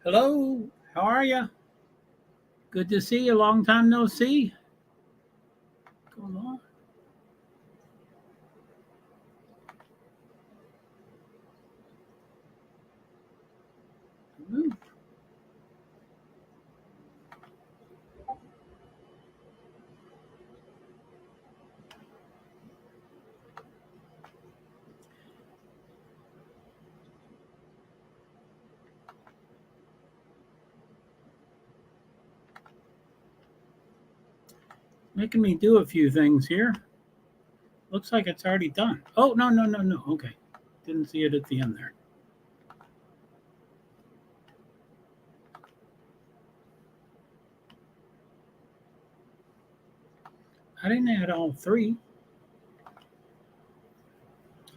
Hello, how are you? Good to see you. Long time no see. What's going on? Ooh. Making me do a few things here. Looks like it's already done. Oh, no. Okay. Didn't see it at the end there. I didn't add all three.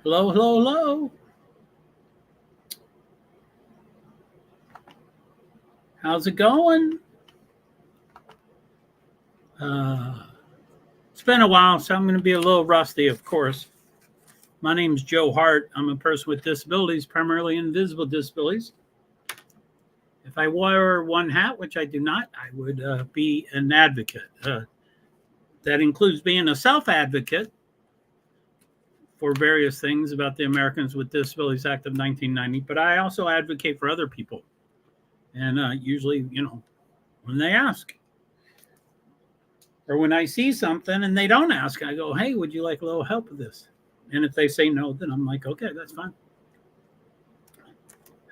Hello. How's it going? It's been a while, so I'm going to be a little rusty, of course. My name's JoeHart. I'm a person with disabilities, primarily invisible disabilities. If I wore one hat, which I do not, I would be an advocate. That includes being a self-advocate for various things about the Americans with Disabilities Act of 1990, but I also advocate for other people. And usually, when they ask, or when I see something and they don't ask, I go, hey, would you like a little help with this? And if they say no, then I'm like, okay, that's fine.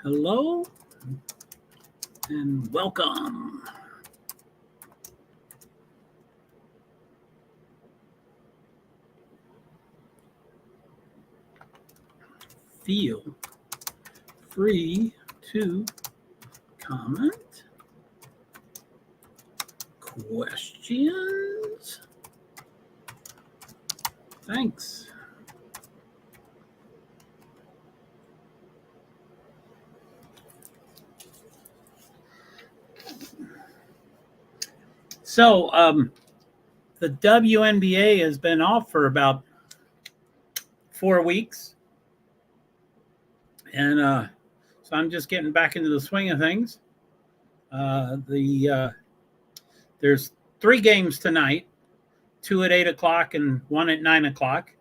Hello and welcome. Feel free to comment, questions. Thanks. So the WNBA has been off for about 4 weeks. And so I'm just getting back into the swing of things. There's 3 games tonight, 2 at 8 o'clock and 1 at 9 o'clock.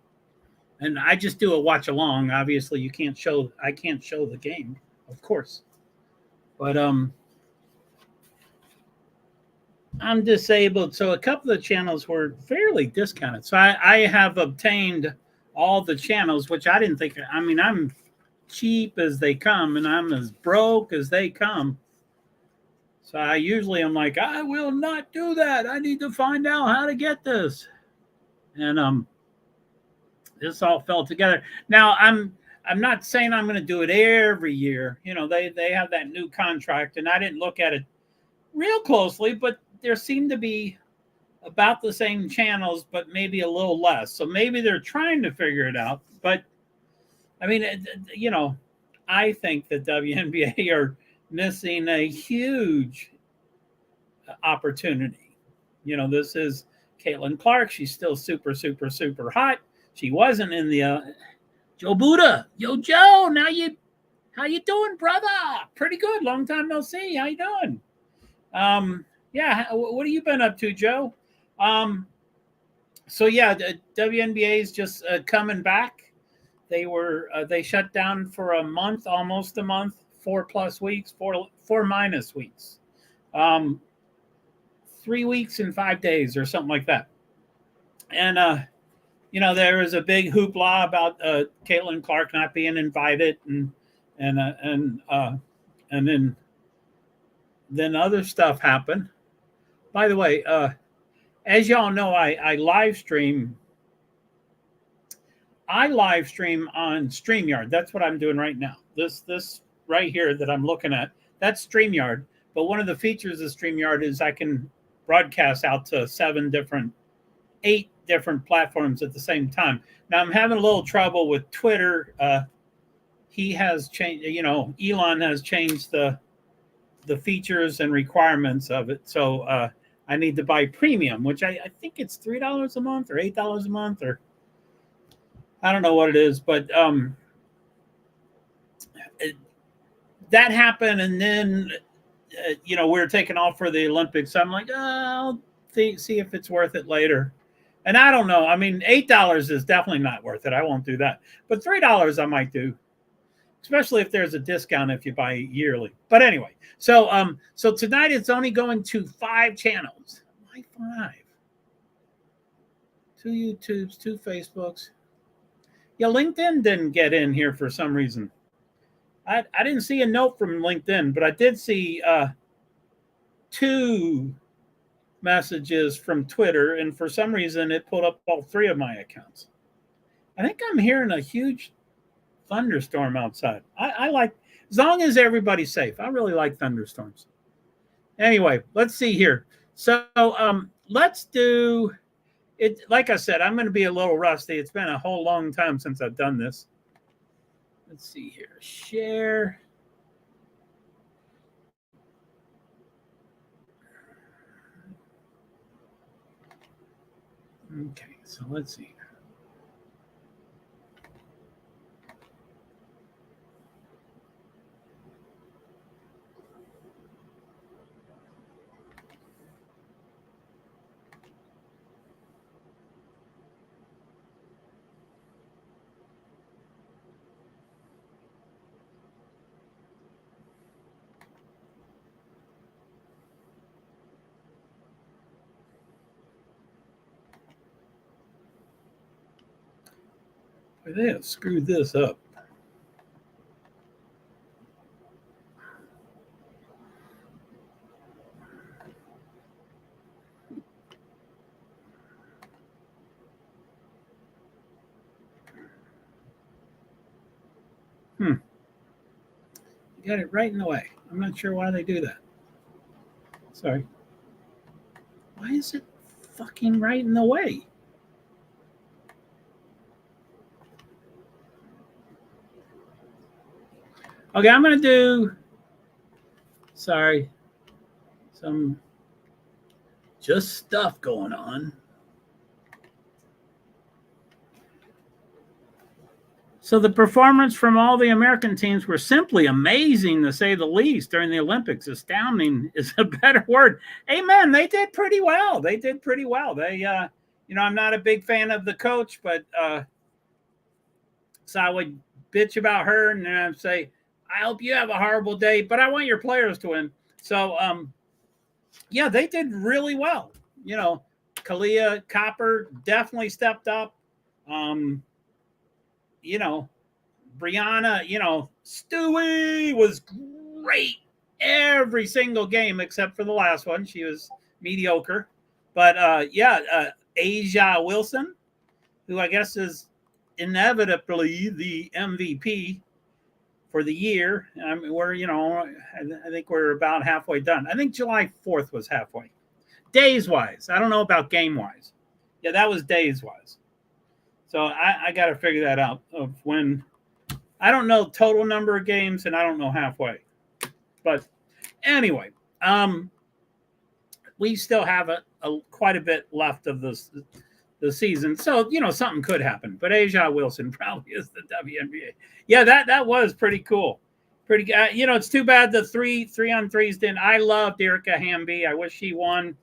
And I just do a watch along. Obviously, I can't show the game, of course. But I'm disabled, so a couple of channels were fairly discounted. So I have obtained all the channels, which I didn't think. I mean, I'm cheap as they come, and I'm as broke as they come. So I'm like, I will not do that. I need to find out how to get this. And this all fell together. Now I'm not saying I'm going to do it every year. They have that new contract, and I didn't look at it real closely, but there seemed to be about the same channels, but maybe a little less. So maybe they're trying to figure it out. But I mean, I think that WNBA are missing a huge opportunity. This is Caitlin Clark. She's still super, super, super hot. She wasn't in the Joe Buddha. Yo, Joe, how you doing, brother? Pretty good. Long time no see. How you doing? Yeah, what have you been up to, Joe? So yeah, the WNBA is just coming back. They shut down for a month, almost a month, 4+ weeks, four minus weeks, 3 weeks and 5 days or something like that. And there was a big hoopla about Caitlin Clark not being invited, and then other stuff happened. By the way, as y'all know, I live stream. I live stream on StreamYard. That's what I'm doing right now. This right here that I'm looking at, that's StreamYard. But one of the features of StreamYard is I can broadcast out to 8 different platforms at the same time. Now I'm having a little trouble with Twitter. He has changed, Elon has changed the features and requirements of it. So I need to buy premium, which I think it's $3 a month or $8 a month, or I don't know what it is. But that happened, and then we're taking off for the Olympics. So I'm like, I'll see if it's worth it later. And I don't know. I mean, $8 is definitely not worth it. I won't do that. But $3 I might do, especially if there's a discount if you buy yearly. But anyway, so tonight it's only going to 5 channels. Why 5? 2 YouTubes, 2 Facebooks. Yeah, LinkedIn didn't get in here for some reason. I didn't see a note from LinkedIn, but I did see 2 messages from Twitter, and for some reason it pulled up all 3 of my accounts. I think I'm hearing a huge thunderstorm outside. I like, as long as everybody's safe. I really like thunderstorms. Anyway, let's see here. So let's do it. Like I said, I'm going to be a little rusty. It's been a whole long time since I've done this. Let's see here. Share. Okay, so let's see. They have screwed this up. Got it right in the way. I'm not sure why they do that. Sorry. Why is it fucking right in the way? Okay, I'm going to do, sorry, some just stuff going on. So the performance from all the American teams were simply amazing, to say the least, during the Olympics. Astounding is a better word. Amen. They did pretty well. They, I'm not a big fan of the coach, but so I would bitch about her and then I'd say, I hope you have a horrible day, but I want your players to win. So, yeah, they did really well. Kalia Copper definitely stepped up. Brianna, Stewie was great every single game except for the last one. She was mediocre. But, Asia Wilson, who I guess is inevitably the MVP for the year. I mean, I think we're about halfway done. I think July 4th was halfway. Days-wise. I don't know about game-wise. Yeah, that was days-wise. So I got to figure that out of when. I don't know total number of games, and I don't know halfway. But anyway, we still have quite a bit left of the season. So, something could happen. But Asia Wilson probably is the WNBA. Yeah, that was pretty cool. Pretty, it's too bad the 3-on-3s didn't. I loved Erica Hamby. I wish she won.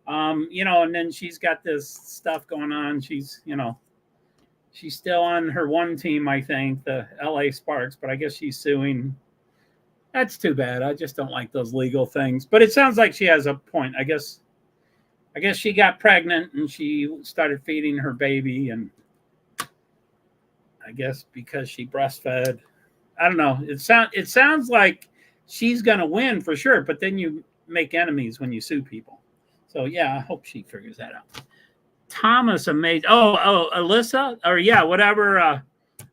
And then she's got this stuff going on. She's still on her one team, I think, the LA Sparks, but I guess she's suing. That's too bad. I just don't like those legal things. But it sounds like she has a point. I guess she got pregnant and she started feeding her baby, and I guess because she breastfed. I don't know. It sounds like she's gonna win for sure, but then you make enemies when you sue people. So yeah, I hope she figures that out. Thomas, amazing. Oh, Alyssa, or yeah, whatever.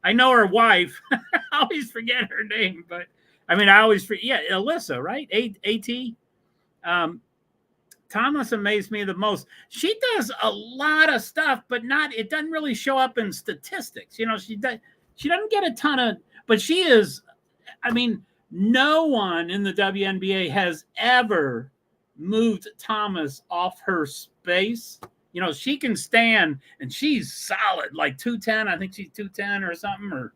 I know her wife. I always forget her name, but I mean, I always forget. Yeah, Alyssa, right? AT. Thomas amazed me the most. She does a lot of stuff, but it doesn't really show up in statistics. She doesn't get a ton of, but she is, I mean, no one in the WNBA has ever moved Thomas off her space. She can stand, and she's solid, like 210. I think she's 210 or something, or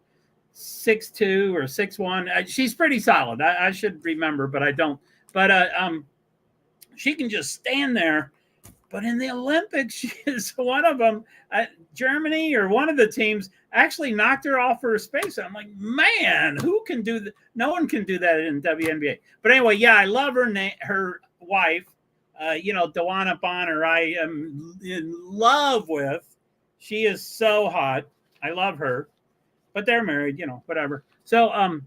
6'2" or 6'1". She's pretty solid. I should remember, but I don't. But she can just stand there. But in the Olympics, she is one of them. Germany or one of the teams actually knocked her off her space. I'm like, man, who can do that? No one can do that in WNBA. But anyway, yeah, I love her wife, Dewana Bonner. I am in love with. She is so hot. I love her. But they're married, whatever. So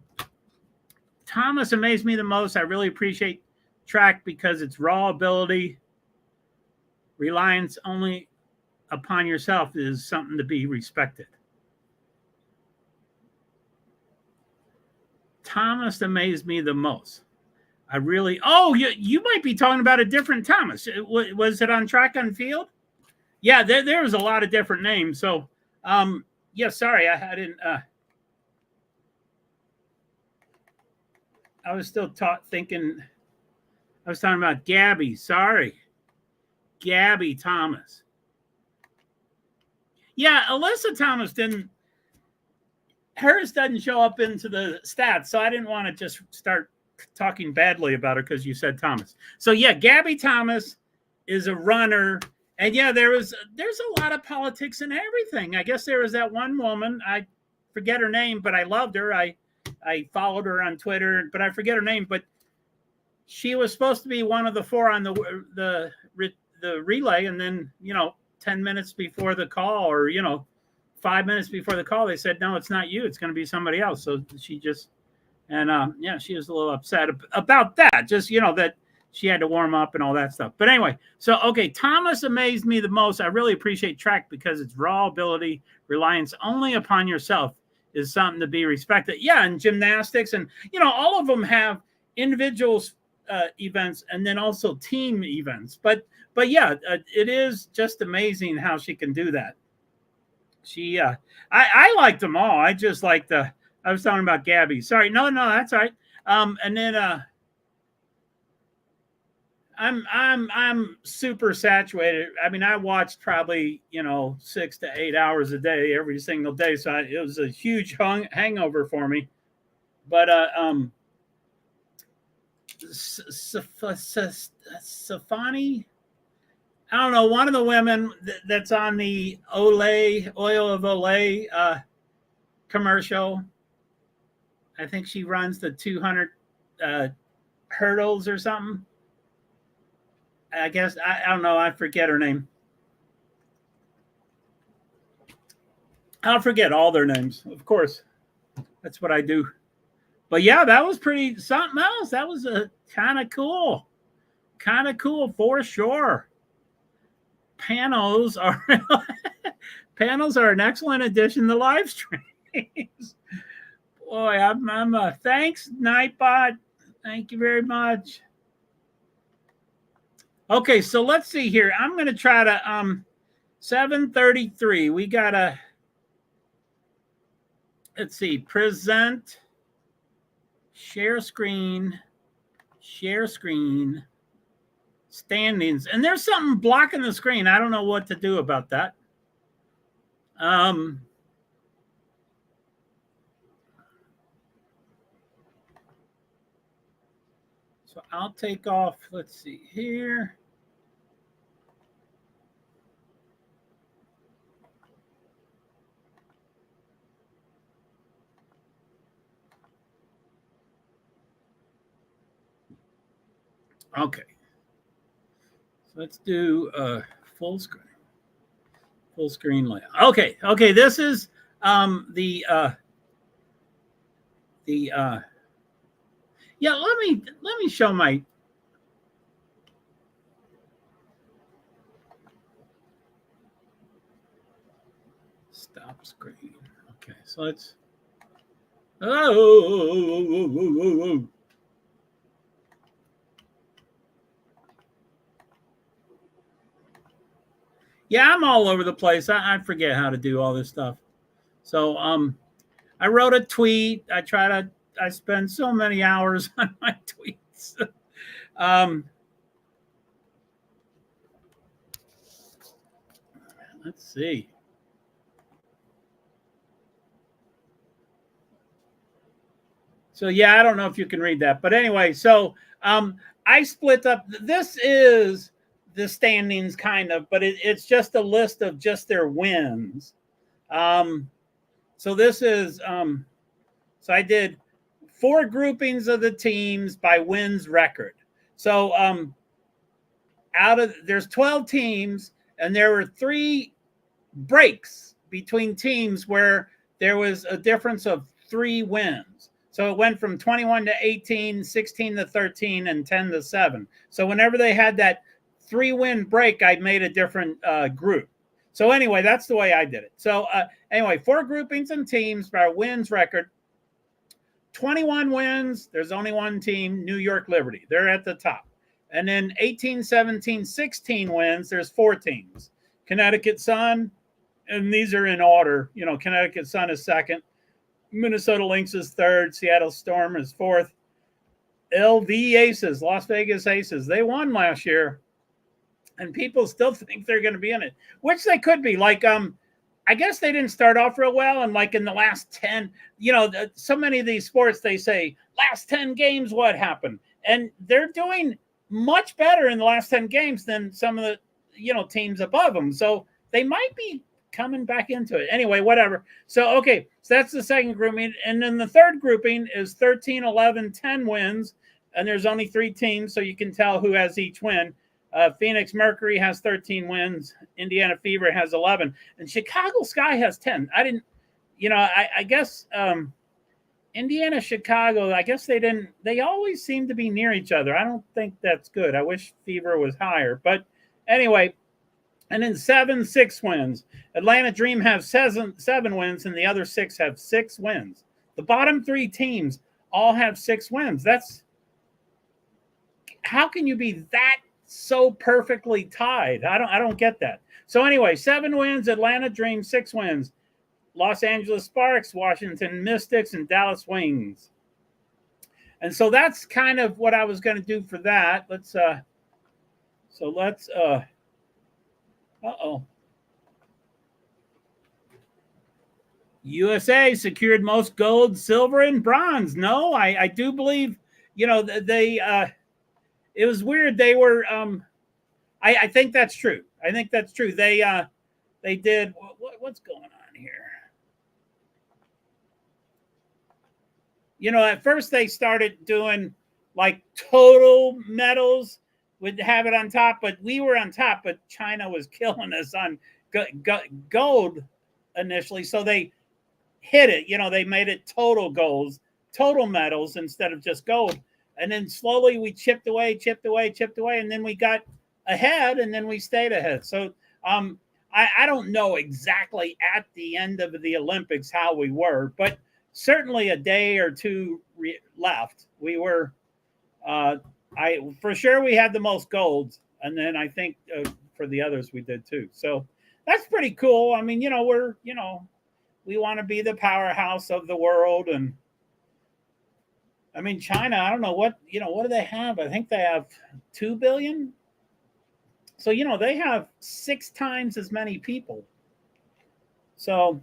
Thomas amazed me the most. I really appreciate track because it's raw ability. Reliance only upon yourself is something to be respected. Thomas amazed me the most. You might be talking about a different Thomas. Was it on track and field? Yeah, there was a lot of different names. So, sorry, I didn't. I was still thinking. I was talking about Gabby. Sorry. Gabby Thomas. Yeah, Alyssa Thomas hers doesn't show up into the stats, so I didn't want to just start talking badly about her because you said Thomas. So yeah, Gabby Thomas is a runner, and yeah, there's a lot of politics and everything. I guess there was that one woman, I forget her name, but I loved her. I followed her on Twitter, but I forget her name, but she was supposed to be one of the four on the relay, and then 10 minutes before the call, or 5 minutes before the call, they said, no, it's not you, it's going to be somebody else. So she just, and she was a little upset about that, just that she had to warm up and all that stuff. But anyway, so okay, Thomas amazed me the most. I really appreciate track because it's raw ability. Reliance only upon yourself is something to be respected. Yeah, and gymnastics, and all of them have individuals events and then also team events. But yeah, it is just amazing how she can do that. She, I liked them all. I just like I was talking about Gabby. Sorry, no, that's all right. And then I'm super saturated. I mean, I watched probably 6 to 8 hours a day every single day, so it was a huge hangover for me. But Safani, I don't know, one of the women that's on the Olay, Oil of Olay commercial. I think she runs the 200 hurdles or something. I guess, I don't know, I forget her name. I'll forget all their names, of course. That's what I do. But yeah, that was pretty something else. That was a kind of cool for sure. Panels are an excellent addition to live streams. Boy, I'm thanks, Nightbot. Thank you very much. Okay, so let's see here. I'm going to try to 7:33. We got to, let's see, present, share screen, standings. And there's something blocking the screen. I don't know what to do about that. So I'll take off, let's see here. Okay. So let's do full screen layout. Okay. This is yeah, let me show my stop screen. Okay, so let's yeah, I'm all over the place. I forget how to do all this stuff. So I wrote a tweet. I spend so many hours on my tweets. Let's see. So yeah, I don't know if you can read that, but anyway, so I split up. This is the standings kind of, but it's just a list of just their wins. So this is, so I did 4 groupings of the teams by wins record. So there's 12 teams, and there were 3 breaks between teams where there was a difference of 3 wins. So it went from 21 to 18, 16 to 13, and 10 to 7. So whenever they had that 3-win break, I made a different group. So anyway, that's the way I did it. So anyway, 4 groupings and teams by wins record. 21 wins, there's only 1 team, New York Liberty. They're at the top. And then 18, 17, 16 wins, there's 4 teams. Connecticut Sun, and these are in order. You know, Connecticut Sun is second. Minnesota Lynx is third. Seattle Storm is fourth. LV Aces, Las Vegas Aces, they won last year. And people still think they're going to be in it, which they could be. Like, I guess they didn't start off real well. And like in the last 10, you know, so many of these sports, they say last 10 games, what happened? And they're doing much better in the last 10 games than some of the, you know, teams above them. So they might be coming back into it. Anyway, whatever. So, okay. So that's the second grouping. And then the third grouping is 13, 11, 10 wins. And there's only 3 teams. So you can tell who has each win. Phoenix Mercury has 13 wins. Indiana Fever has 11. And Chicago Sky has 10. I didn't, you know, I guess Indiana, Chicago, I guess they always seem to be near each other. I don't think that's good. I wish Fever was higher. But anyway, and then 7, 6 wins. Atlanta Dream have 7 wins, and the other 6 have 6 wins. The bottom 3 teams all have 6 wins. That's, how can you be that so perfectly tied? I don't get that. So anyway, 7 wins, Atlanta Dream, 6 wins. Los Angeles Sparks, Washington Mystics, and Dallas Wings. And so that's kind of what I was going to do for that. Let's USA secured most gold, silver, and bronze. No, I do believe, you know, they it was weird. They were, I think that's true. I think that's true. They did, what's going on here? You know, at first they started doing like total medals, would have it on top, but we were on top, but China was killing us on gold initially. So they hit it, you know, they made it total golds, total medals instead of just gold. And then slowly we chipped away. And then we got ahead, and then we stayed ahead. So I don't know exactly at the end of the Olympics how we were, but certainly a day or 2 left. We were, for sure we had the most golds. And then I think for the others we did too. So that's pretty cool. I mean, you know, we want to be the powerhouse of the world. And I mean, China, I don't know what do they have? I think they have 2 billion. So, you know, they have 6 times as many people. So,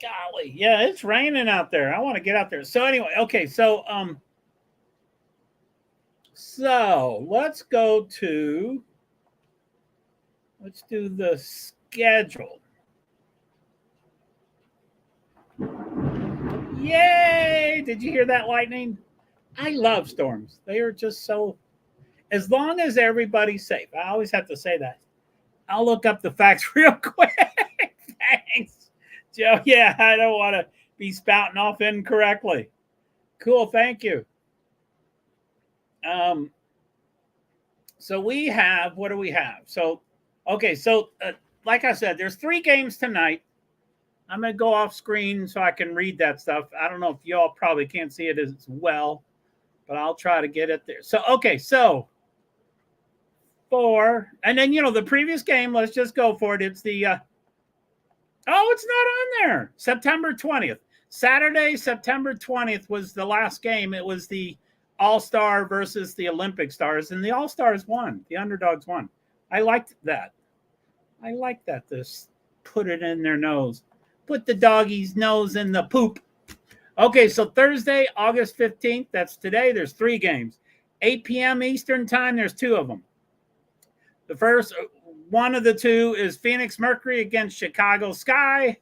golly, yeah, it's raining out there. I want to get out there. So anyway, okay, so let's do the schedule. Yay! Did you hear that lightning? I love storms. They are just so, as long as everybody's safe. I always have to say that. I'll look up the facts real quick. Thanks, Joe. Yeah, I don't want to be spouting off incorrectly. Cool, thank you. So we have, what do we have? So, okay, so like I said, there's 3 games tonight. I'm going to go off screen so I can read that stuff. I don't know if y'all probably can't see it as well, but I'll try to get it there. So, okay, so 4, and then, you know, the previous game, let's just go for it. It's the, it's not on there. September 20th. Saturday, September 20th was the last game. It was the All-Star versus the Olympic Stars, and the All-Stars won. The underdogs won. I liked that. This put it in their nose. put the doggy's nose in the poop. Okay, so Thursday, August 15th, that's today. There's 3 games. 8 p.m. Eastern time, there's 2 of them. The first one of the 2 is Phoenix Mercury against Chicago Sky.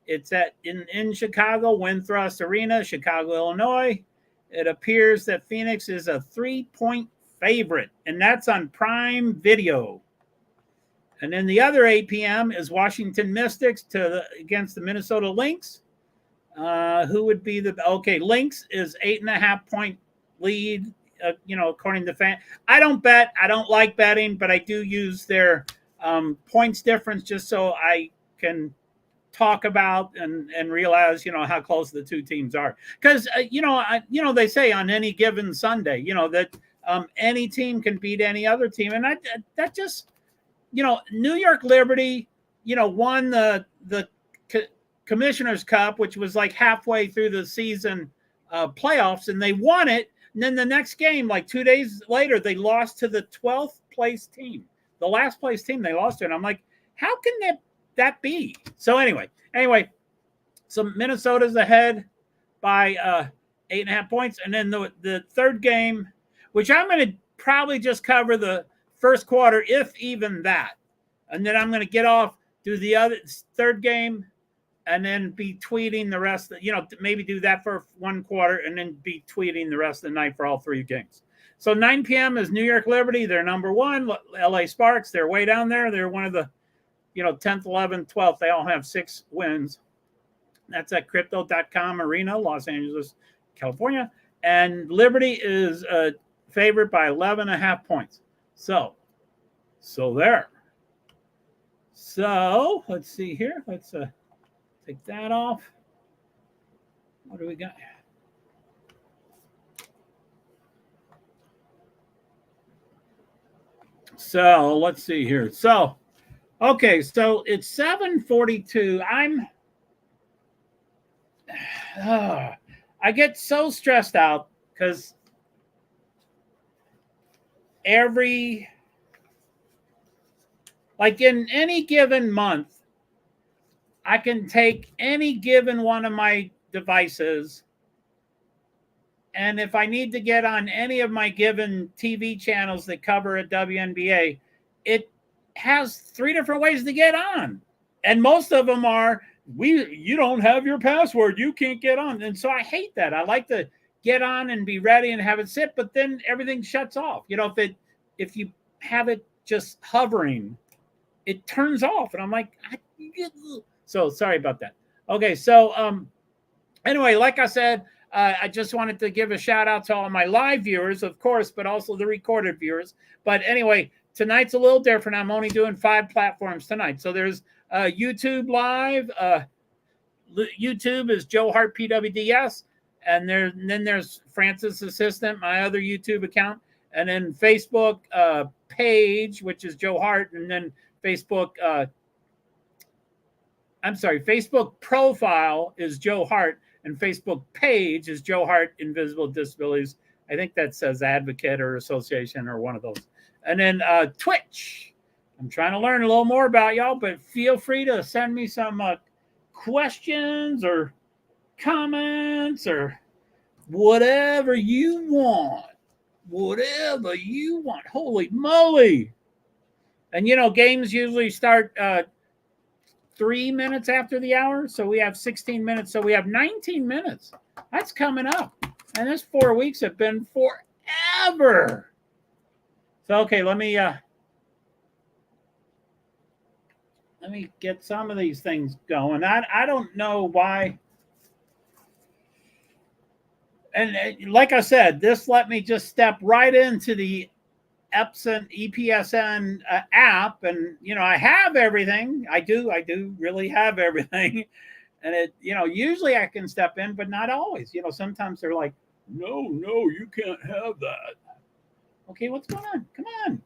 It's in Chicago, Winthrop Arena, Chicago, Illinois. It appears that Phoenix is a 3-point favorite, and that's on Prime Video. And then the other 8 p.m. is Washington Mystics against the Minnesota Lynx. Who would be Lynx is 8.5-point lead, according to fan. I don't bet. I don't like betting, but I do use their points difference just so I can talk about and realize, how close the 2 teams are. Because, they say on any given Sunday, that any team can beat any other team. And that just, New York Liberty, won the Commissioner's Cup, which was like halfway through the season playoffs, and they won it. And then the next game, like 2 days later, they lost to the 12th place team, the last place team they lost to. And I'm like, how can that be? So anyway, so Minnesota's ahead by 8.5 points. And then the third game, which I'm going to probably just cover the first quarter, if even that. And then I'm going to get off, do the other third game, and then be tweeting the rest of, maybe do that for 1 quarter and then be tweeting the rest of the night for all 3 games. So 9 p.m. is New York Liberty. They're number 1. LA Sparks, they're way down there. They're one of the, 10th, 11th, 12th. They all have 6 wins. That's at crypto.com arena, Los Angeles, California. And Liberty is favored by 11.5 points. So there. So let's see here. Let's take that off. What do we got? So let's see here. So, okay, so it's 7:42. I get so stressed out because in any given month, I can take any given one of my devices, and if I need to get on any of my given TV channels that cover a WNBA, it has 3 different ways to get on. And most of them are, you don't have your password, you can't get on. And so I hate that. I like to get on and be ready and have it sit, but then everything shuts off. If you have it just hovering, it turns off. And I'm like, so sorry about that. Okay, so anyway, like I said, I just wanted to give a shout out to all my live viewers, of course, but also the recorded viewers. But anyway, tonight's a little different. I'm only doing 5 platforms tonight. So there's YouTube Live. YouTube is JoeHart PwD, and then there's Francis Assistant, my other YouTube account, and then Facebook page, which is JoeHart, and then Facebook profile is JoeHart, and Facebook page is JoeHart Invisible Disabilities. I think that says advocate or association or one of those. And then Twitch. I'm trying to learn a little more about y'all, but feel free to send me some questions or comments or whatever you want. Whatever you want. Holy moly. And, games usually start 3 minutes after the hour. So we have 16 minutes. So we have 19 minutes. That's coming up. And this 4 weeks have been forever. So, okay, let me get some of these things going. I don't know why. And like I said, this let me just step right into the EPSN app, and I have everything. I do really have everything, and it usually I can step in, but not always. Sometimes they're like, no, you can't have that. Okay, what's going on? Come on.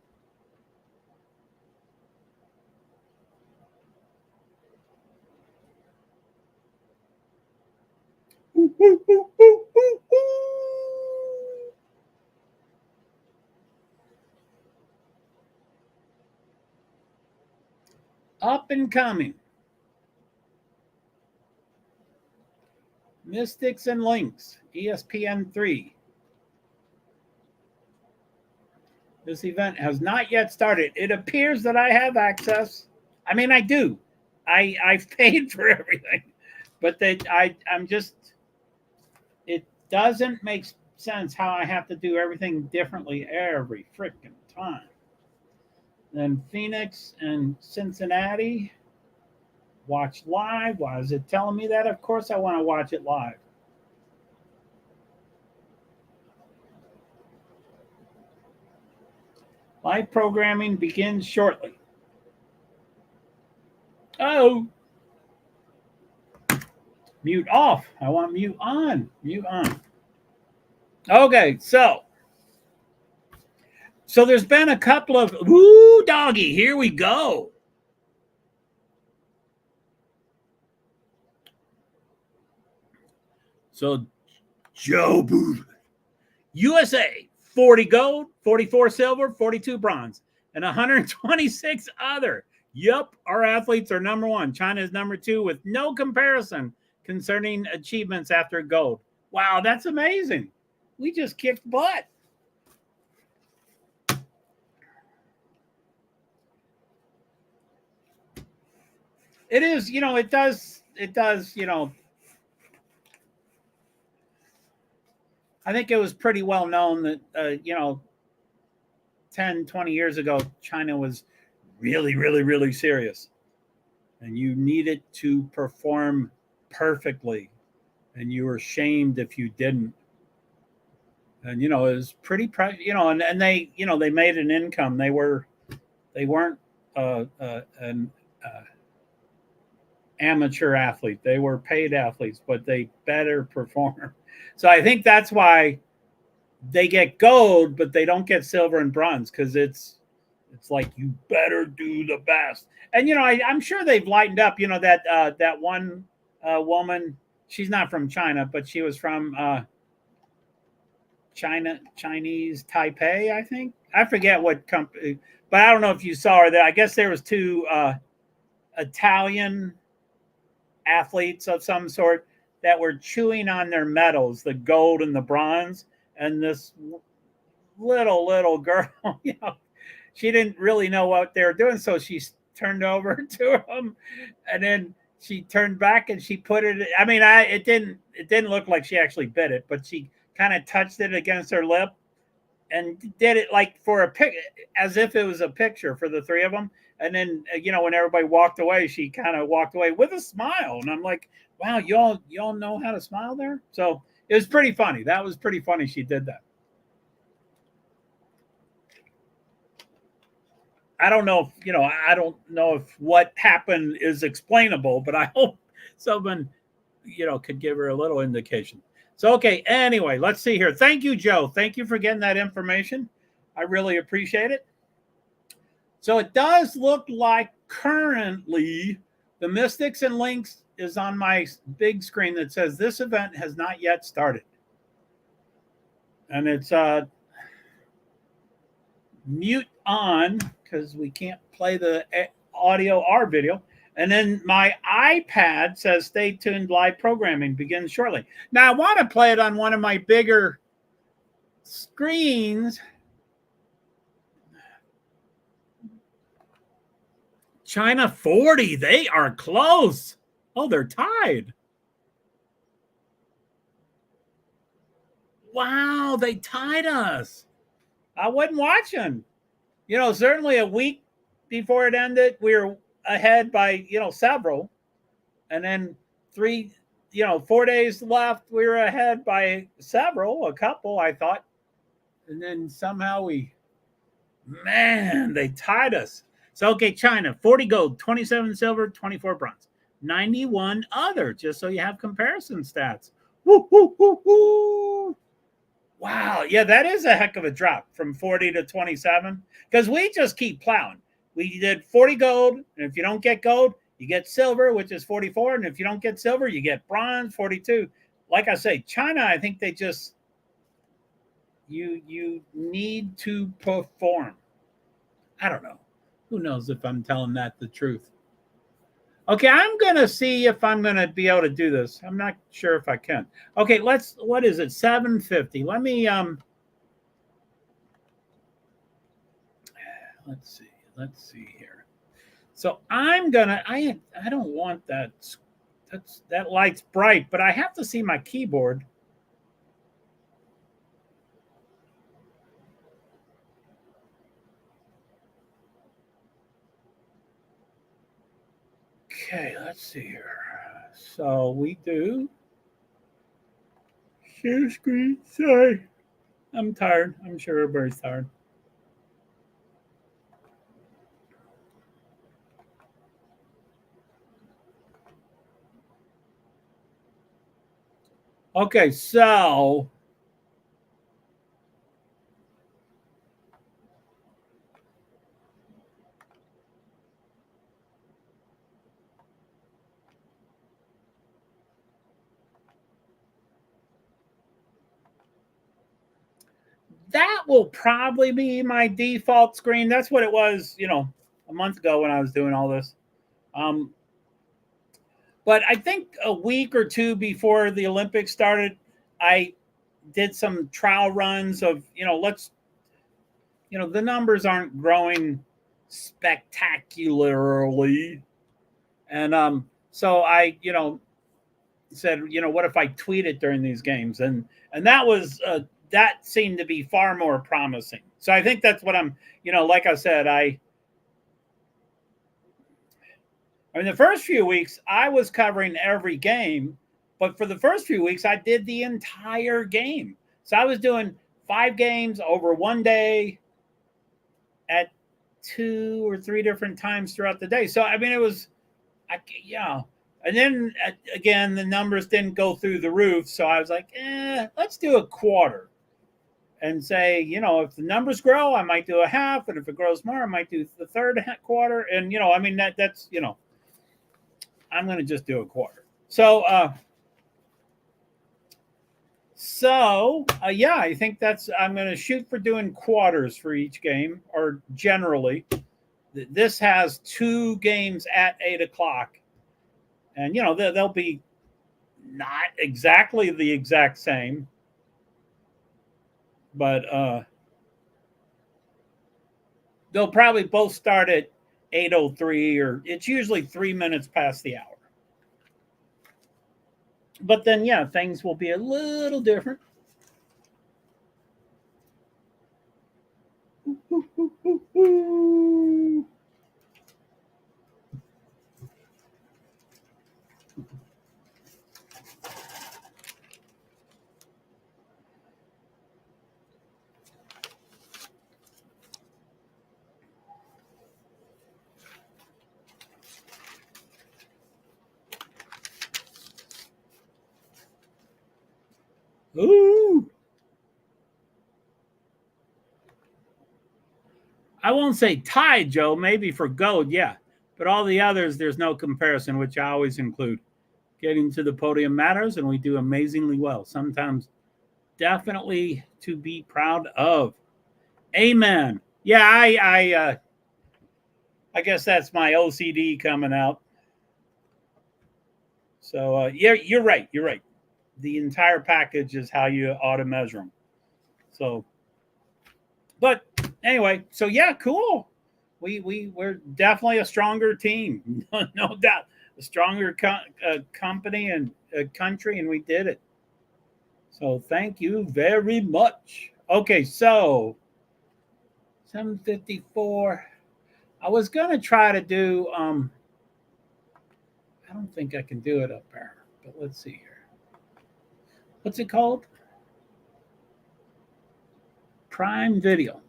Up and coming. Mystics and Links, ESPN3. This event has not yet started. It appears that I have access. I mean, I do. I've paid for everything, but I'm just. It doesn't make sense how I have to do everything differently every freaking time. Then Phoenix and Cincinnati. Watch live. Why is it telling me that? Of course, I want to watch it live. Live programming begins shortly. Oh, mute off. I want mute on. Mute on. Okay, so there's been a couple of woo doggy. Here we go. So Joe Booth, USA, 40 gold, 44 silver, 42 bronze, and 126 other. Yup, our athletes are number one. China is number two with no comparison concerning achievements after gold. Wow, that's amazing. We just kicked butt. It is, it does, I think it was pretty well known that, 10, 20 years ago, China was really, really, really serious. And you needed to perform perfectly. And you were shamed if you didn't. And, it was pretty, and they, they made an income. They weren't an amateur athlete. They were paid athletes, but they better perform. So I think that's why they get gold, but they don't get silver and bronze because it's like you better do the best. And I'm sure they've lightened up. That one woman. She's not from China, but she was from Chinese Taipei, I think. I forget what company, but I don't know if you saw her there. I guess there was two Italian athletes of some sort that were chewing on their medals, the gold and the bronze, and this little girl, she didn't really know what they were doing, so she turned over to them, and then she turned back and she put it. I mean, it didn't look like she actually bit it, but she kind of touched it against her lip and did it like for a pic, as if it was a picture for the three of them. And then when everybody walked away, she kind of walked away with a smile, and I'm like, wow, y'all know how to smile there. So it was pretty funny. That was pretty funny. She did that. I don't know if I don't know if what happened is explainable, but I hope someone could give her a little indication. So okay, anyway, let's see here. Thank you, Joe. Thank you for getting that information. I really appreciate it. So it does look like currently the Mystics and Links is on my big screen that says this event has not yet started. And it's mute on because we can't play the audio or video. And then my iPad says stay tuned, live programming begins shortly. Now I want to play it on one of my bigger screens. China 40, they are close. Oh, they're tied. Wow, they tied us. I wasn't watching. Certainly a week before it ended, we were ahead by, several. And then 4 days left, we were ahead by a couple, I thought. And then somehow they tied us. So, okay, China, 40 gold, 27 silver, 24 bronze, 91 other, just so you have comparison stats. Woo, woo, woo, woo. Wow. Yeah, that is a heck of a drop from 40 to 27 because we just keep plowing. We did 40 gold, and if you don't get gold, you get silver, which is 44, and if you don't get silver, you get bronze, 42. Like I say, China, I think they just you need to perform. I don't know. Who knows if I'm telling that the truth? Okay, I'm going to see if I'm going to be able to do this. I'm not sure if I can. Okay, what is it? 7:50. Let's see. Let's see here. So I'm going to I don't want that. That light's bright, but I have to see my keyboard. Okay, let's see here. So we do share screen. Sorry. I'm tired. I'm sure everybody's tired. Okay, so that will probably be my default screen. That's what it was, a month ago when I was doing all this. But I think a week or two before the Olympics started, I did some trial runs of, the numbers aren't growing spectacularly. And so I, said, what if I tweet it during these games? And that seemed to be far more promising. So I think that's what I'm, like I said, I mean, the first few weeks I was covering every game, but for the first few weeks I did the entire game. So I was doing 5 games over one day at 2 or 3 different times throughout the day. So I mean, it was, and then again, the numbers didn't go through the roof. So I was like, let's do a quarter and say, if the numbers grow, I might do a half. And if it grows more, I might do the third quarter. And, I mean, that's, I'm going to just do a quarter. So, yeah, I think I'm going to shoot for doing quarters for each game, or generally. This has 2 games at 8 o'clock. And, they'll be not exactly the exact same, but they'll probably both start at 8:03, or it's usually 3 minutes past the hour. But then, yeah, things will be a little different. Ooh. I won't say tied, Joe, maybe for gold, yeah. But all the others, there's no comparison, which I always include. Getting to the podium matters, and we do amazingly well. Sometimes definitely to be proud of. Amen. Yeah, I guess that's my OCD coming out. So yeah, you're right. You're right. The entire package is how you ought to measure them. So, but anyway, so yeah, cool. We're definitely a stronger team, no doubt. A stronger company and country, and we did it. So thank you very much. Okay, so 7:54. I was gonna try to do. I don't think I can do it up there, but let's see here. What's it called? Prime Video.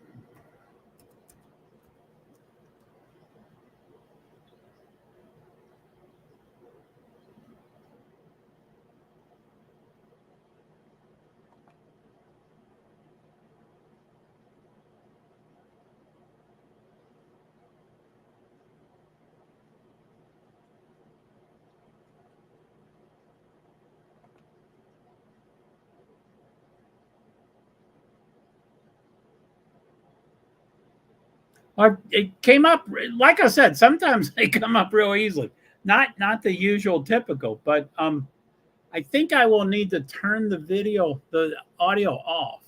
Or it came up, like I said, sometimes they come up real easily. not the usual typical, but I think I will need to turn the audio off.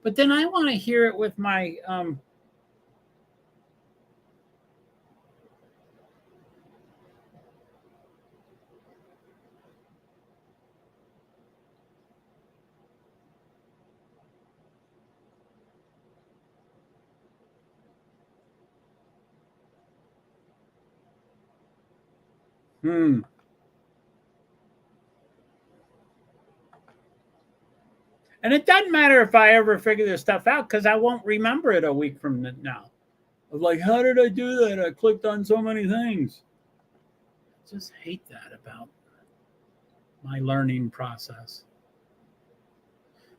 But then I want to hear it with my And it doesn't matter if I ever figure this stuff out because I won't remember it a week from now. I'm like, how did I do that? I clicked on so many things. I just hate that about my learning process.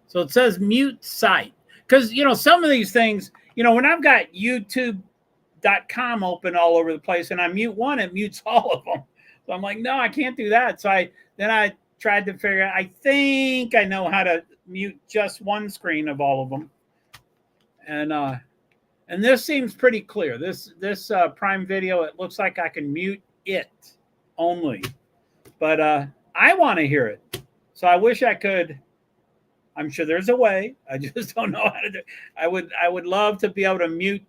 So it says mute site. Because, some of these things, when I've got YouTube.com open all over the place and I mute one, it mutes all of them. So I'm like, no, I can't do that. So I tried to figure out, I think I know how to mute just one screen of all of them. And this seems pretty clear. This Prime Video, it looks like I can mute it only. But I want to hear it. So I wish I could. I'm sure there's a way. I just don't know how to do it. I would love to be able to mute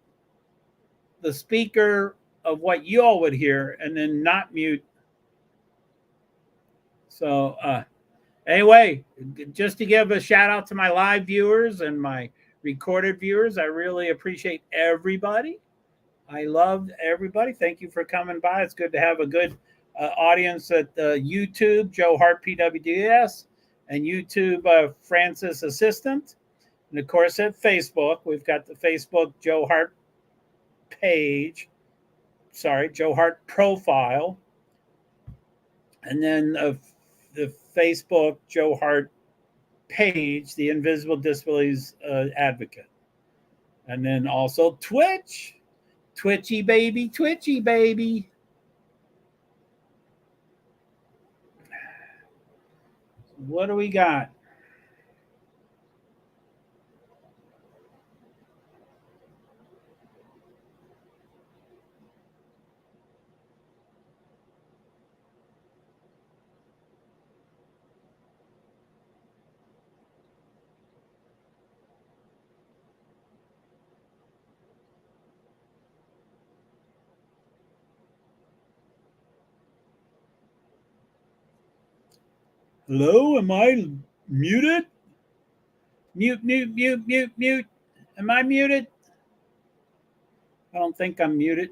the speaker of what you all would hear and then not mute. So anyway, just to give a shout out to my live viewers and my recorded viewers, I really appreciate everybody. I loved everybody. Thank you for coming by. It's good to have a good audience at YouTube, JoeHart PwD, and YouTube, Francis Assistant. And of course at Facebook, we've got the Facebook JoeHart page. JoeHart profile. And then the Facebook JoeHart page, the Invisible Disabilities Advocate. And then also Twitch. Twitchy baby. What do we got? Hello, am I muted? Mute. Am I muted? I don't think I'm muted.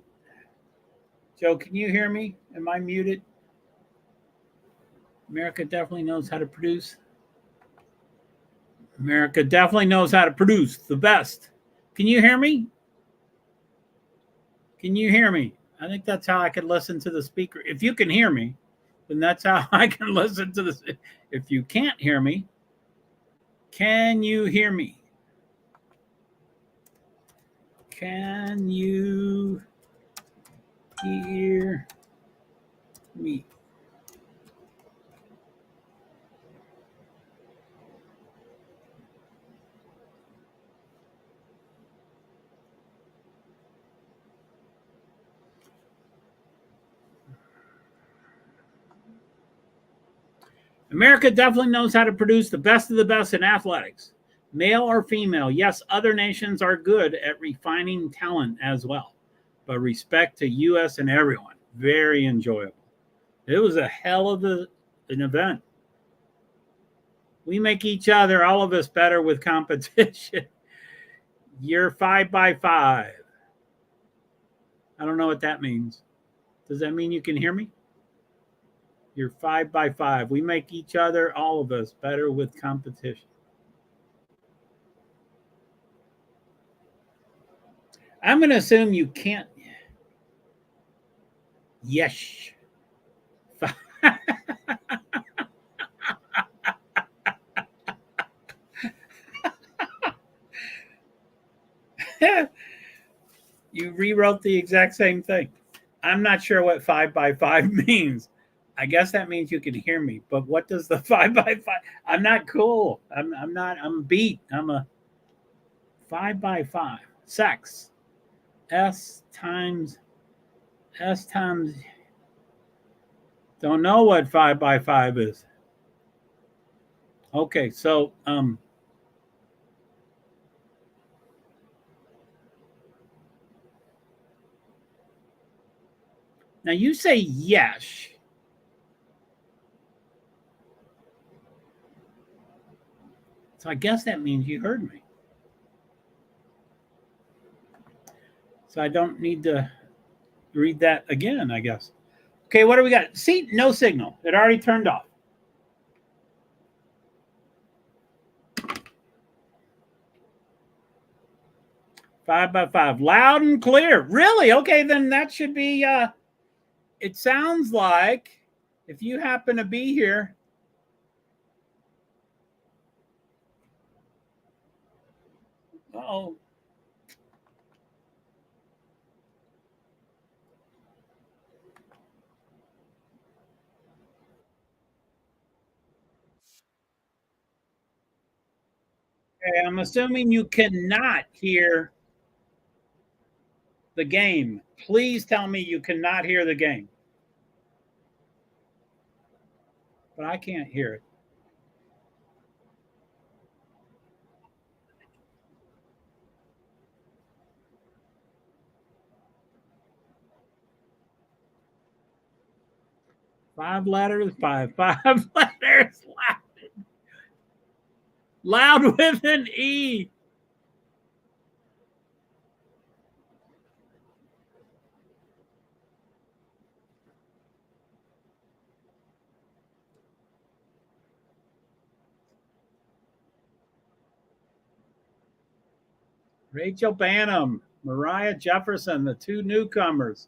Joe, can you hear me? Am I muted? America definitely knows how to produce. America definitely knows how to produce the best. Can you hear me? Can you hear me? I think that's how I can listen to the speaker. If you can hear me, then that's how I can listen to this. If you can't hear me, can you hear me? Can you hear me? America definitely knows how to produce the best of the best in athletics, male or female. Yes, other nations are good at refining talent as well, but respect to U.S. and everyone. Very enjoyable. It was a hell of an event. We make each other, all of us, better with competition. You're 5x5. I don't know what that means. Does that mean you can hear me? You're 5x5. We make each other, all of us, better with competition. I'm going to assume you can't. Yes. You rewrote the exact same thing. I'm not sure what 5x5 means. I guess that means you can hear me. But what does the 5x5? I'm not cool. I'm not. I'm beat. I'm a 5x5. Sex. S times S times. Don't know what 5 by 5 is. Okay, so now you say yes. So I guess that means you heard me. So I don't need to read that again, I guess. Okay, what do we got? See, no signal. It already turned off. Five by five, loud and clear. Really? Okay, then that should be. It sounds like if you happen to be here. Oh, okay. I'm assuming you cannot hear the game. Please tell me you cannot hear the game. But I can't hear it. Five letters, five letters. Loud with an E. Rachel Bannum, Mariah Jefferson, the two newcomers.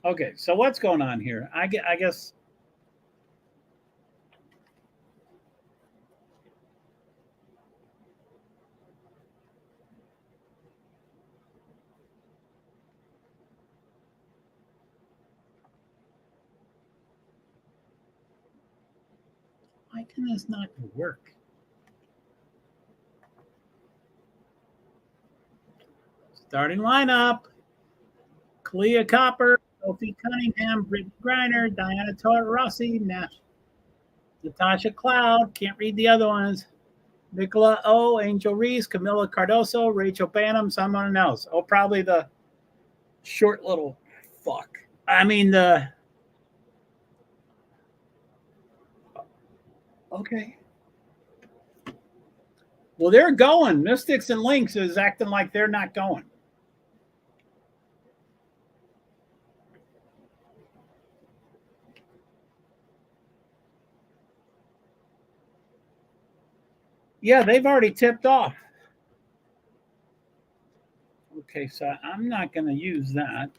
Okay, so what's going on here? I guess. Why can this not work? Starting lineup: Clea Copper, Sophie Cunningham, Brittany Griner, Diana Rossi, Natasha Cloud. Can't read the other ones. Nicola O, Angel Reese, Camila Cardoso, Rachel Bannum, someone else. Oh, probably the short little fuck. I mean the. Okay. Well, they're going. Mystics and Lynx is acting like they're not going. Yeah, they've already tipped off. Okay, so I'm not going to use that.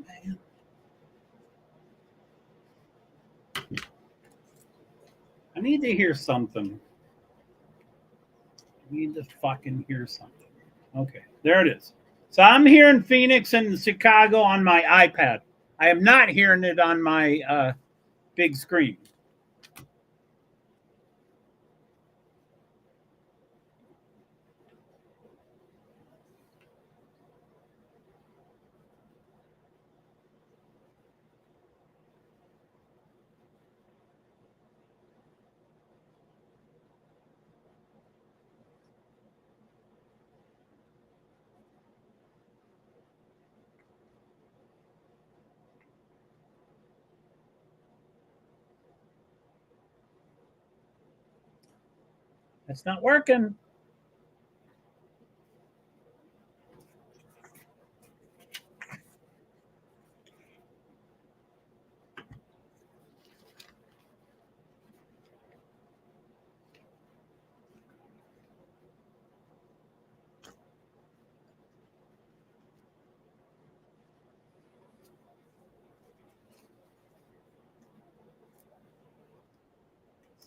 Man. I need to hear something. I need to fucking hear something. Okay, there it is. So I'm hearing Phoenix and Chicago on my iPad. I am not hearing it on my big screen. It's not working.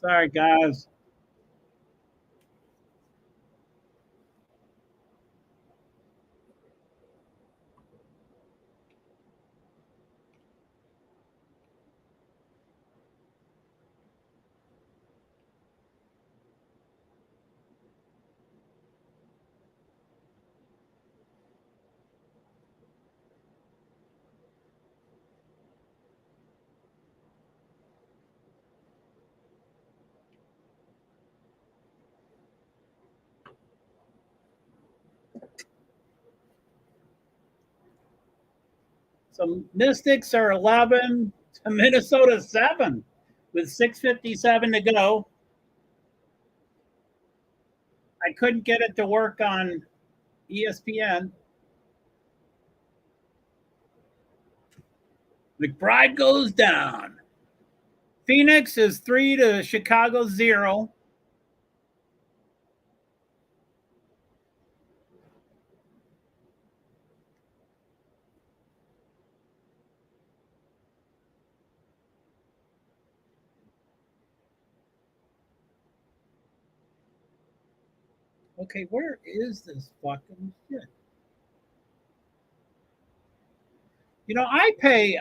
Sorry, guys. So Mystics are 11 to Minnesota 7 with 6:57 to go. I couldn't get it to work on ESPN. McBride goes down. Phoenix is 3 to Chicago 0. Okay, where is this fucking shit? You know, I pay,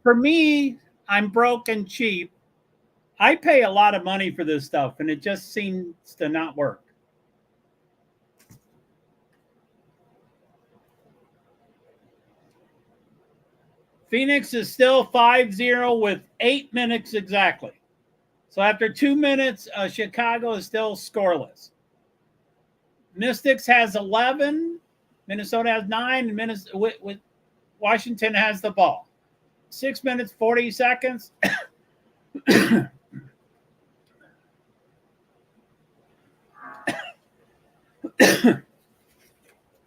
for me, I'm broke and cheap. I pay a lot of money for this stuff, and it just seems to not work. Phoenix is still 5-0 with 8 minutes exactly. So after 2 minutes, Chicago is still scoreless. Mystics has 11. Minnesota has 9. With Washington has the ball. 6 minutes, 40 seconds.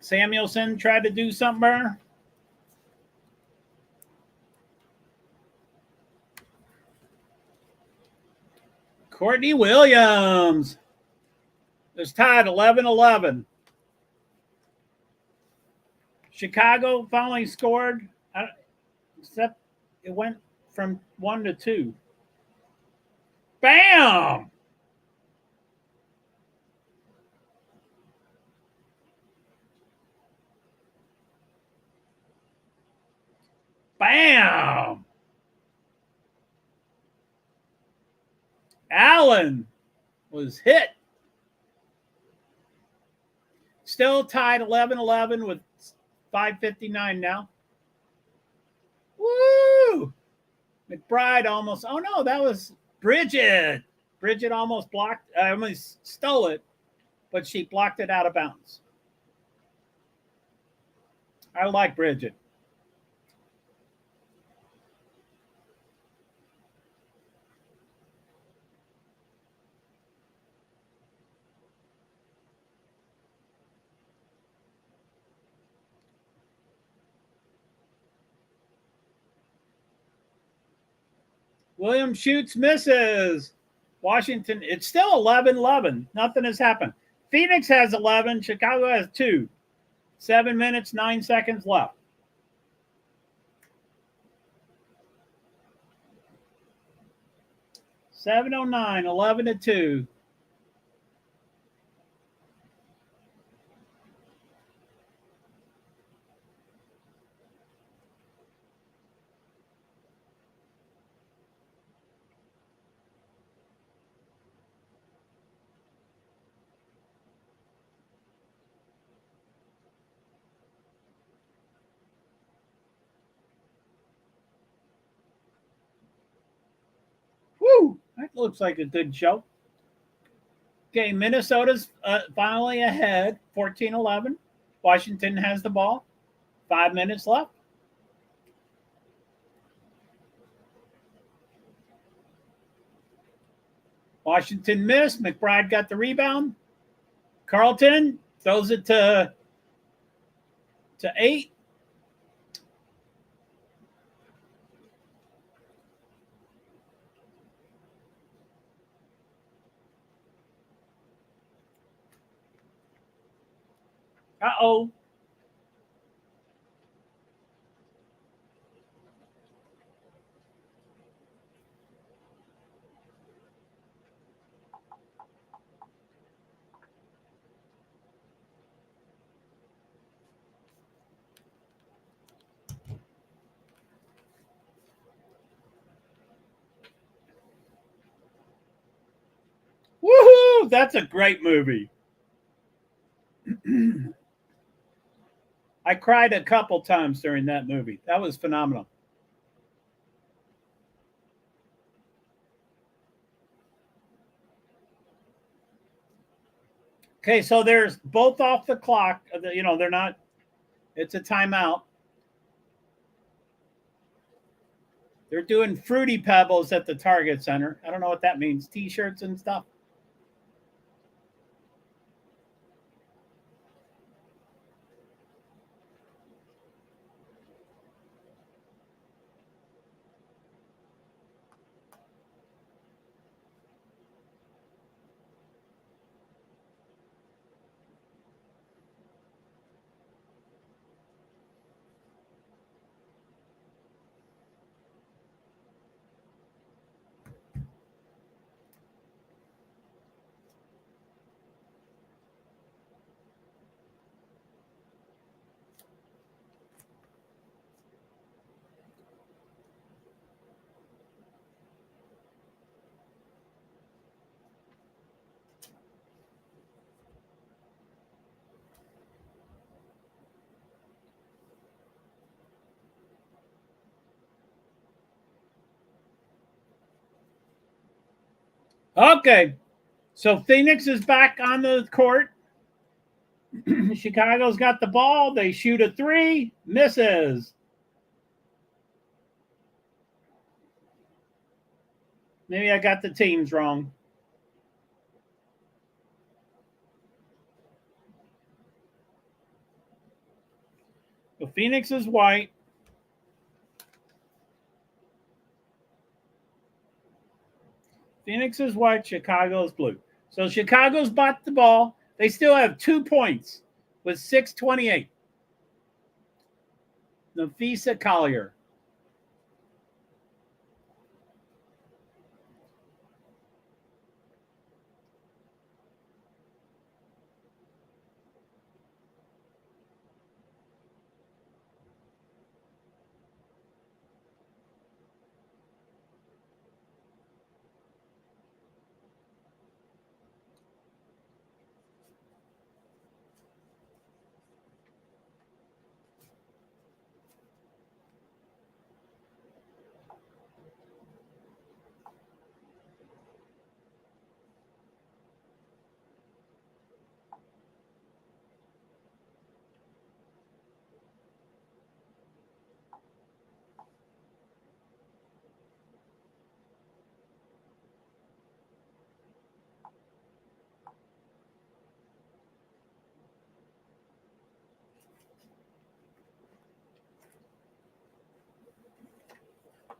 Samuelson tried to do something. Courtney Williams is tied 11-11. Chicago finally scored, except it went from 1 to 2. Bam! Bam! Allen was hit. Still tied 11-11 with 5:59 now. Woo! McBride almost. Oh no, that was Bridget. Bridget almost blocked. I almost stole it, but she blocked it out of bounds. I like Bridget. Williams shoots, misses. Washington, it's still 11-11. Nothing has happened. Phoenix has 11. Chicago has 2. 7 minutes, 9 seconds left. $7:09, 11-2. Woo! That looks like a good show. Okay, Minnesota's finally ahead, 14-11. Washington has the ball. 5 minutes left. Washington missed. McBride got the rebound. Carlton throws it to 8. Uh-oh. that's a great movie. I cried a couple times during that movie. That was phenomenal. Okay, so there's both off the clock. You know, they're not, it's a timeout. They're doing Fruity Pebbles at the Target Center. I don't know what that means. T-shirts and stuff. Okay, so Phoenix is back on the court. Chicago's got the ball. They shoot a three, misses. Maybe I got the teams wrong. So Phoenix is white. Phoenix is white. Chicago is blue. So Chicago's bought the ball. They still have 2 points with 6:28. Nafisa Collier.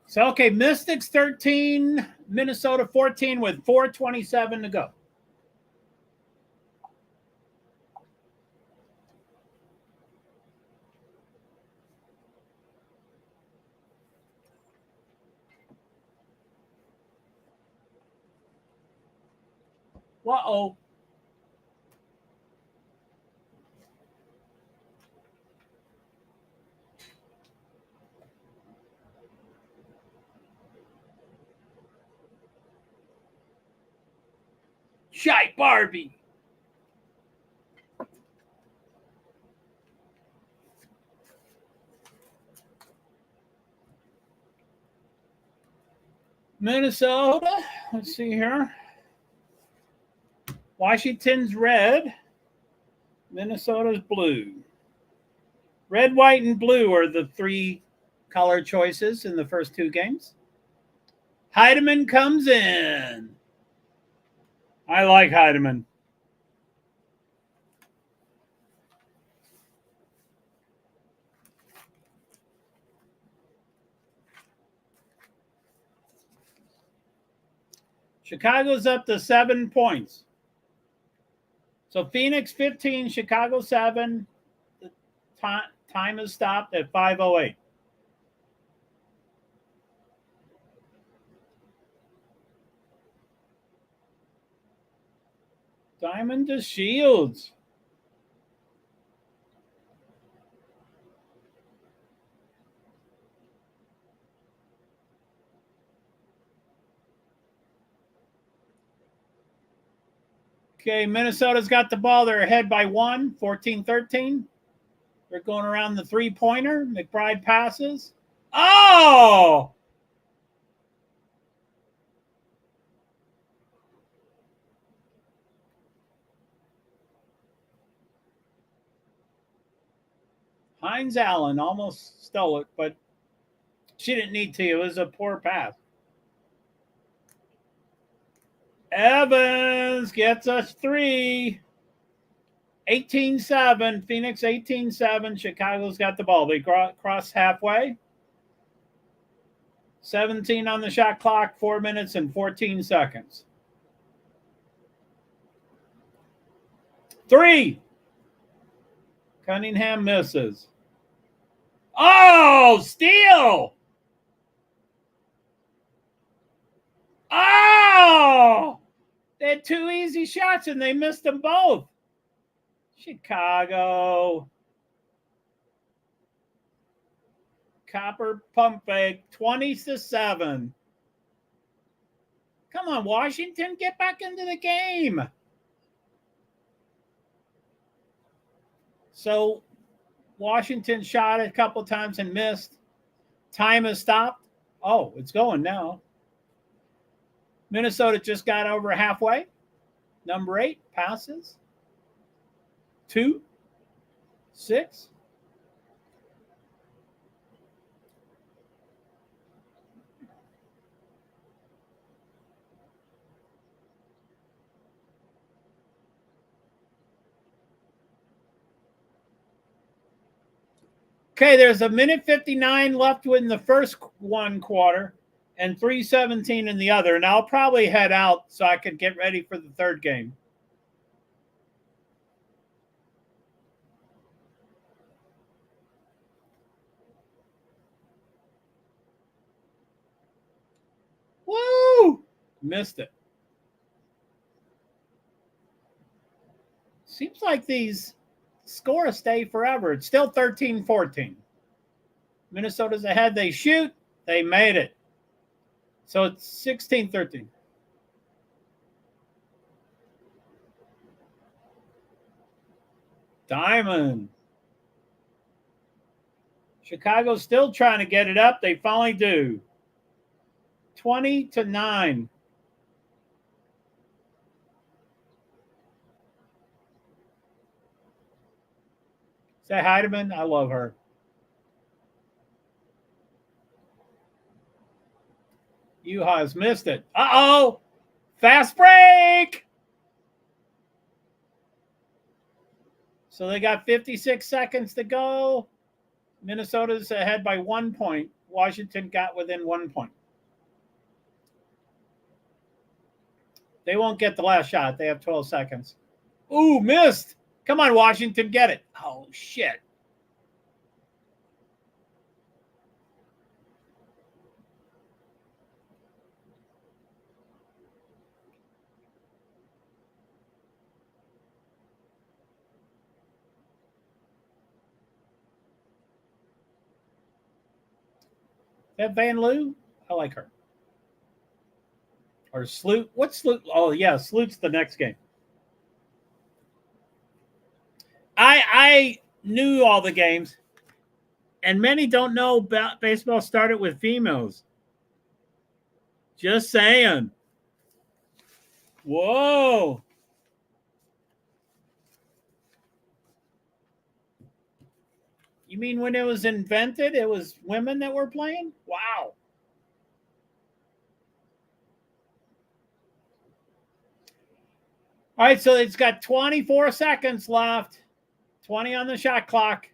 So, okay, Mystics 13, Minnesota 14 with 4:27 to go. Uh-oh. Shy Barbie. Minnesota. Let's see here. Washington's red. Minnesota's blue. Red, white, and blue are the 3 color choices in the first 2 games. Heidemann comes in. I like Heidemann. Chicago's up to 7 points. So Phoenix 15, Chicago 7. The time is stopped at 5:08. Diamond to Shields. Okay, Minnesota's got the ball. They're ahead by 1, 14-13. They're going around the three-pointer. McBride passes. Oh! Hines Allen almost stole it, but she didn't need to. It was a poor pass. Evans gets us 3. 18-7. Phoenix 18-7. Chicago's got the ball. They cross halfway. 17 on the shot clock. 4 minutes and 14 seconds. 3. Cunningham misses. Oh, steal! Oh! They had 2 easy shots and they missed them both. Chicago. Copper pump fake. 20-7. Come on, Washington, get back into the game. So Washington shot it a couple times and missed. Time has stopped. Oh, it's going now. Minnesota just got over halfway. Number 8 passes. 2, 6. Okay, there's 1:59 left in the first one quarter and 3:17 in the other. And I'll probably head out so I can get ready for the third game. Woo! Missed it. Seems like these scores stay forever. It's still 13-14. Minnesota's ahead. They shoot. They made it. So it's 16-13. Diamond. Chicago's still trying to get it up. They finally do. 20-9. Say hi to Heidemann. I love her. Yuha's missed it. Uh-oh. Fast break. So they got 56 seconds to go. Minnesota's ahead by 1 point. Washington got within 1 point. They won't get the last shot. They have 12 seconds. Ooh, missed. Come on, Washington, get it. Oh, shit. That Van Loo? I like her. Or Sloot. What's Sloot? Oh, yeah, Sloot's the next game. I knew all the games, and many don't know baseball started with females. Just saying. Whoa. You mean when it was invented, it was women that were playing? Wow. All right, so it's got 24 seconds left. 20 on the shot clock.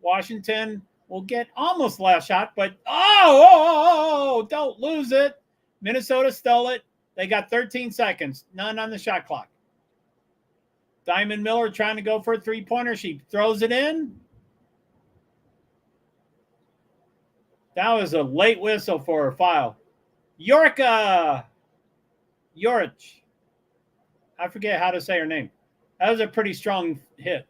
Washington will get almost last shot, but don't lose it. Minnesota stole it. They got 13 seconds. None on the shot clock. Diamond Miller trying to go for a three-pointer. She throws it in. That was a late whistle for a foul. Yorich. I forget how to say her name. That was a pretty strong hit.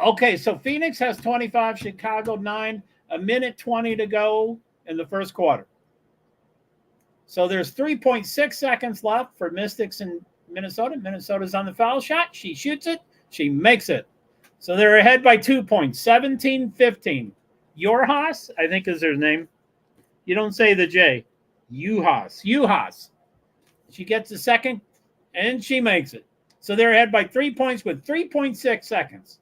Okay, so Phoenix has 25, Chicago 9, 1:20 to go in the first quarter. So there's 3.6 seconds left for Mystics in Minnesota. Minnesota's on the foul shot. She shoots it. She makes it. So they're ahead by 2 points, 17-15. Yorhas, I think is their name. You don't say the J. Juhas. She gets a second, and she makes it. So they're ahead by 3 points with 3.6 seconds.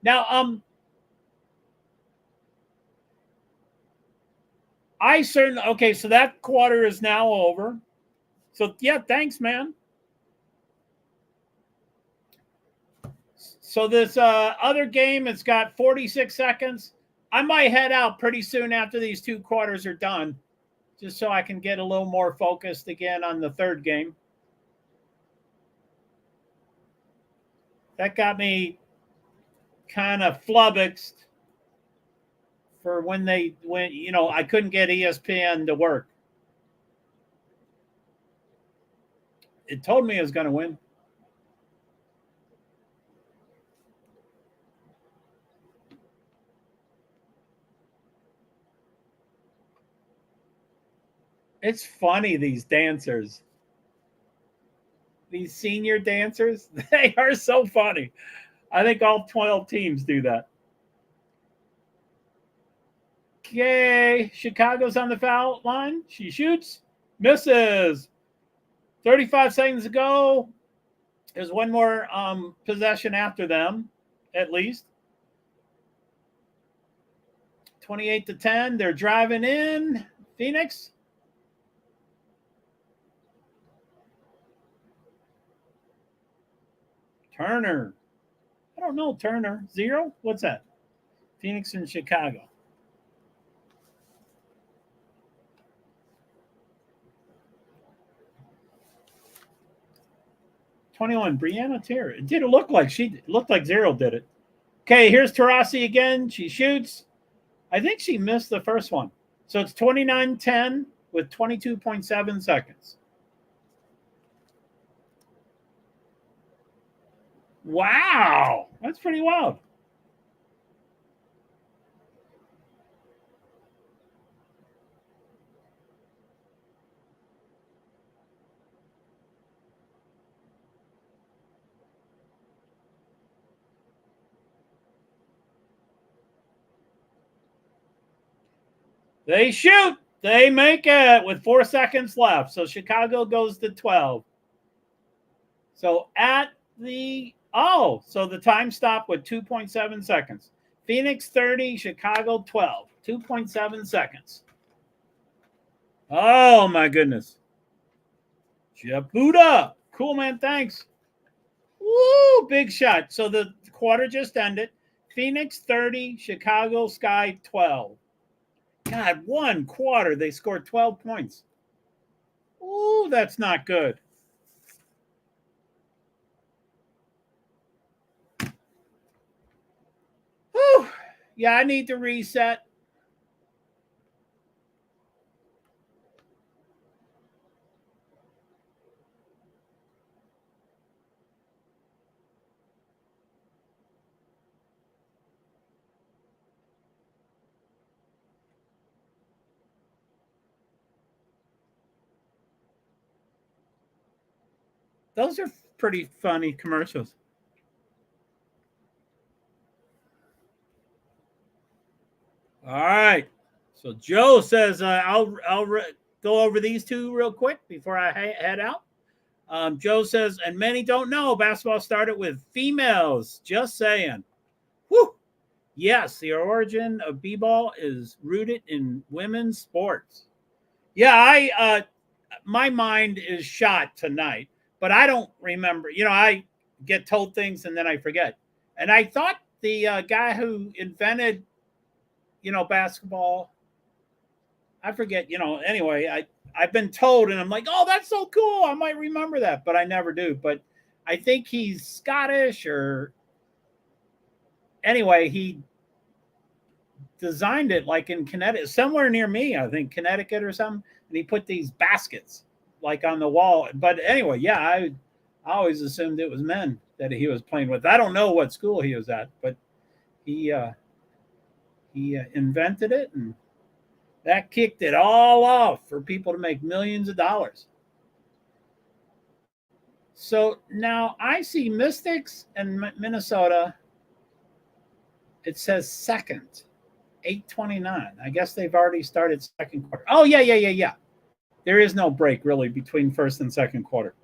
Now, okay, so that quarter is now over. So, yeah, thanks, man. So this other game, it's got 46 seconds. I might head out pretty soon after these 2 quarters are done, just so I can get a little more focused again on the third game. That got me kind of flummoxed for when I couldn't get ESPN to work. It told me I was going to win. It's funny, these dancers. These senior dancers, they are so funny. I think all 12 teams do that. Okay, Chicago's on the foul line. She shoots, misses. 35 seconds to go. There's one more possession after them, at least. 28-10. They're driving in. Phoenix. Turner. I don't know, Turner. 0? What's that? Phoenix and Chicago. Brianna Terry. It didn't look like it looked like 0 did it. Okay, here's Taurasi again. She shoots. I think she missed the first one. So it's 29-10 with 22.7 seconds. Wow, that's pretty wild. They shoot. They make it with 4 seconds left. So Chicago goes to 12. So so the time stopped with 2.7 seconds. Phoenix 30, Chicago 12. 2.7 seconds. Oh, my goodness. Jabuda. Cool, man. Thanks. Woo, big shot. So the quarter just ended. Phoenix 30, Chicago Sky 12. God, 1 quarter, they scored 12 points. Ooh, that's not good. Whew. Yeah, I need to reset. Those are pretty funny commercials. All right. So Joe says I'll go over these 2 real quick before I head out. Joe says, and many don't know, basketball started with females. Just saying. Whew. Yes, the origin of b-ball is rooted in women's sports. Yeah, my mind is shot tonight, but I don't remember. I get told things and then I forget. And I thought the guy who invented, basketball, I forget, anyway, I've been told and I'm like, oh, that's so cool. I might remember that, but I never do. But I think he's Scottish or anyway, he designed it like in Connecticut, somewhere near me, I think Connecticut or something. And he put these baskets like on the wall. But anyway, yeah, I always assumed it was men that he was playing with. I don't know what school he was at, but he invented it. And That kicked it all off for people to make millions of dollars. So now I see Mystics and Minnesota. It says second, 8:29. I guess they've already started second quarter. Oh, yeah. There is no break really between first and second quarter.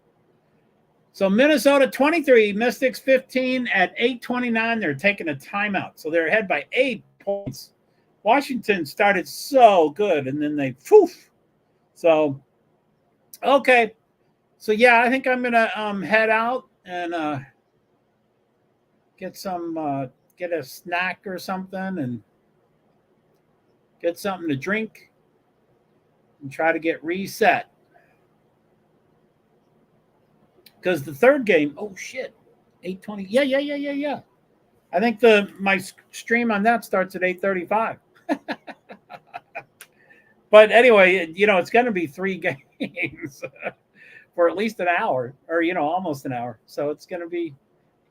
So Minnesota 23, Mystics 15 at 8:29. They're taking a timeout. So they're ahead by 8 points. Washington started so good, and then they poof. So, okay. So, yeah, I think I'm going to head out and get a snack or something and get something to drink and try to get reset. Because the third game, oh, shit, 8:20. Yeah. I think my stream on that starts at 8:35. But anyway, it's going to be 3 games for at least an hour or, almost an hour. So it's going to be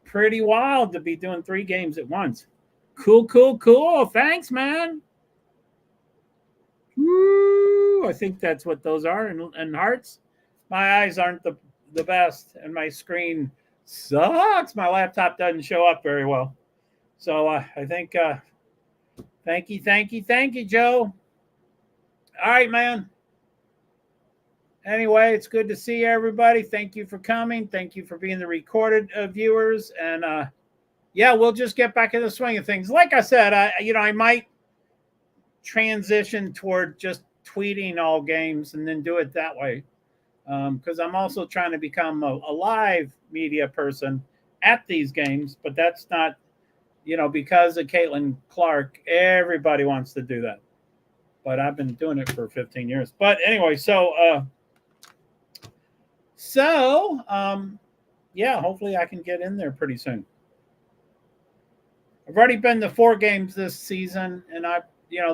pretty wild to be doing 3 games at once. Cool. Thanks, man. Woo! I think that's what those are. And hearts. My eyes aren't the best, and my screen sucks. My laptop doesn't show up very well. So I think thank you, Joe. All right, man. Anyway, it's good to see everybody. Thank you for coming. Thank you for being the recorded viewers. And yeah, we'll just get back in the swing of things. Like I said, I might transition toward just tweeting all games and then do it that way. Because I'm also trying to become a live media person at these games, but that's not, because of Caitlin Clark, everybody wants to do that. But I've been doing it for 15 years. But anyway, yeah, hopefully I can get in there pretty soon. I've already been to 4 games this season, and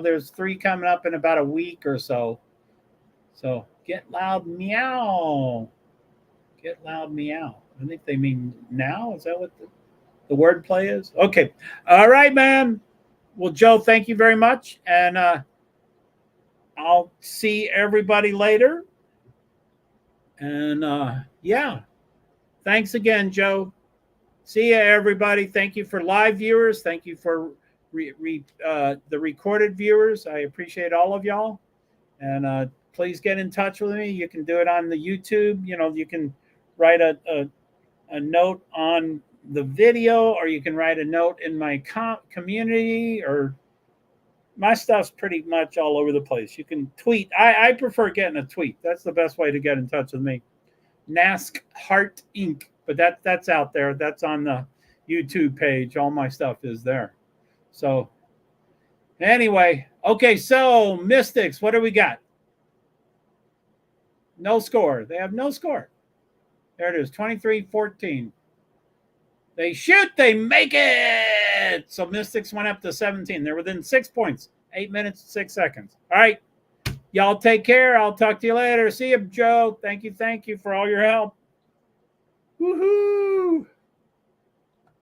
there's 3 coming up in about a week or so. So get loud meow. Get loud meow. I think they mean now. Is that what the word play is? Okay. All right, man. Well, Joe, thank you very much. And I'll see everybody later. And yeah. Thanks again, Joe. See ya, everybody. Thank you for live viewers. Thank you for the recorded viewers. I appreciate all of y'all. And please get in touch with me. You can do it on the YouTube. You can write a note on the video, or you can write a note in my community, or my stuff's pretty much all over the place. You can tweet. I prefer getting a tweet. That's the best way to get in touch with me. JoeHart Inc. But that's out there. That's on the YouTube page. All my stuff is there. So anyway, okay, so Mystics, what do we got? No score. They have no score. There it is, 23-14. They shoot, they make it. So Mystics went up to 17. They're within 6 points, 8 minutes, 6 seconds. All right. Y'all take care. I'll talk to you later. See you, Joe. Thank you for all your help. Woohoo!